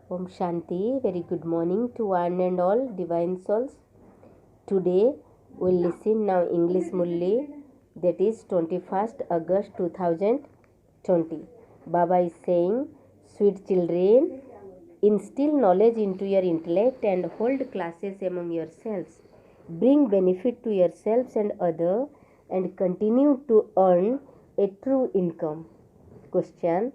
Om Shanti, very good morning to one and all divine souls. Today we'll listen now English Murli, that is 21st August 2020. Baba is saying, sweet children, instill knowledge into your intellect and hold classes among yourselves. Bring benefit to yourselves and others and continue to earn a true income. Question: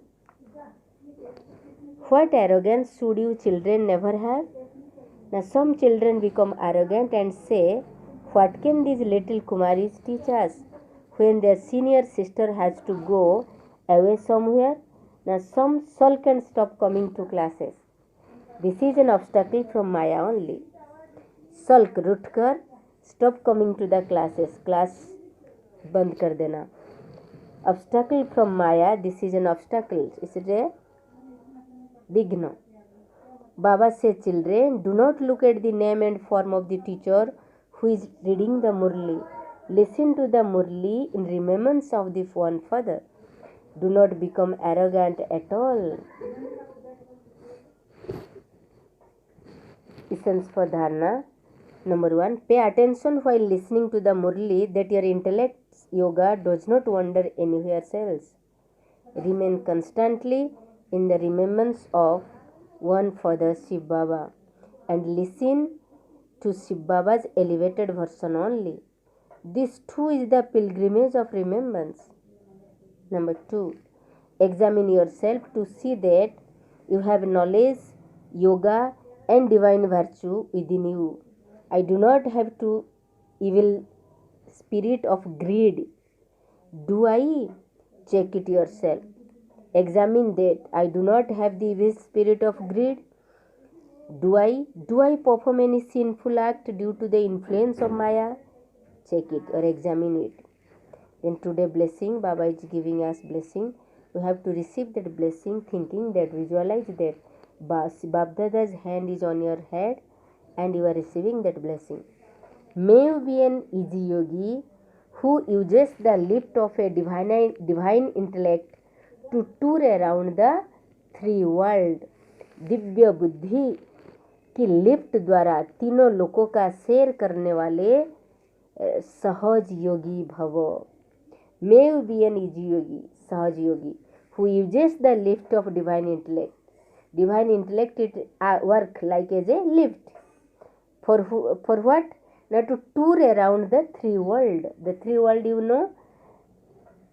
what arrogance should you children never have? Now some children become arrogant and say, what can these little Kumaris teach us when their senior sister has to go away somewhere? Now some sulk and stop coming to classes. This is an obstacle from Maya only. Sulk, rutkar, stop coming to the classes. Class band kar dena. Obstacle from Maya, this is an obstacle. Is it a Vigna? Baba says, children, do not look at the name and form of the teacher who is reading the Murli. Listen to the Murli in remembrance of the one father. Do not become arrogant at all. Essence for Dharana. Number 1. Pay attention while listening to the Murli that your intellect's yoga does not wander anywhere else. Remain constantly in the remembrance of one Father Shiv Baba and listen to Shiv Baba's elevated version only. This too is the pilgrimage of remembrance. Number 2. Examine yourself to see that you have knowledge, yoga and divine virtue within you. I do not have to evil spirit of greed. Do I? Check it yourself. Examine that I do not have the evil spirit of greed. Do I perform any sinful act due to the influence of Maya? Check it or examine it. Then today blessing, Baba is giving us blessing. We have to receive that blessing, thinking that, visualize that Babdada's hand is on your head and you are receiving that blessing. May you be an easy yogi who uses the lift of a divine intellect to tour around the three world. Divya बुद्धि की lift द्वारा तीनों लोकों का सैर करने वाले सहज योगी भव. May you be an easy yogi, सहज yogi, who uses the lift of divine intellect. Divine intellect it work like as a lift. For what? Now to tour around the three world. The three world, you know,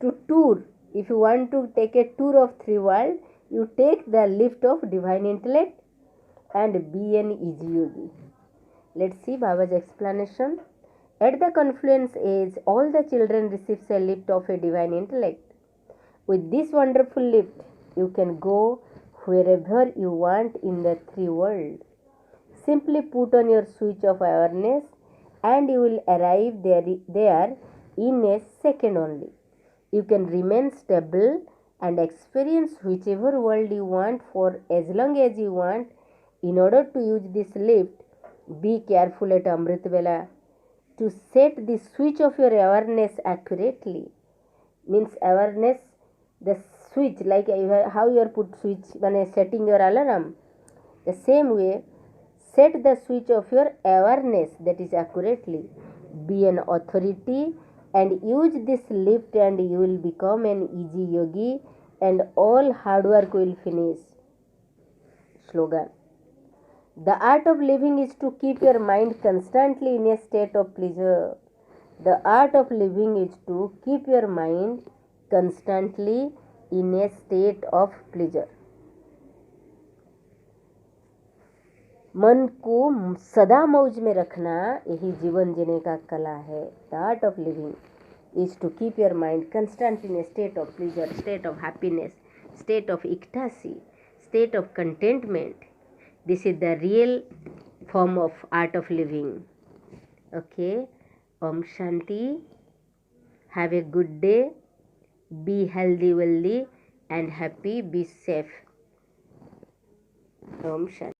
to tour. If you want to take a tour of three world, you take the lift of divine intellect and be an easy yogi. Let's see Baba's explanation. At the confluence age, all the children receives a lift of a divine intellect. With this wonderful lift, you can go wherever you want in the three world. Simply put on your switch of awareness and you will arrive there in a second only. You can remain stable and experience whichever world you want for as long as you want. In order to use this lift, be careful at Amrit Vela to set the switch of your awareness accurately. Means awareness, the switch, like how you are put switch when setting your alarm. The same way, set the switch of your awareness, that is accurately. Be an authority and use this lift and you will become an easy yogi and all hard work will finish. Slogan. The art of living is to keep your mind constantly in a state of pleasure. The art of living is to keep your mind constantly in a state of pleasure. मन को सदा मौज में रखना यही जीवन जीने का कला है. The art of living is to keep your mind constantly in a state of pleasure, state of happiness, state of ecstasy, state of contentment. This is the real form of art of living. Okay. Om Shanti. Have a good day. Be healthy, wealthy and happy. Be safe. Om Shanti.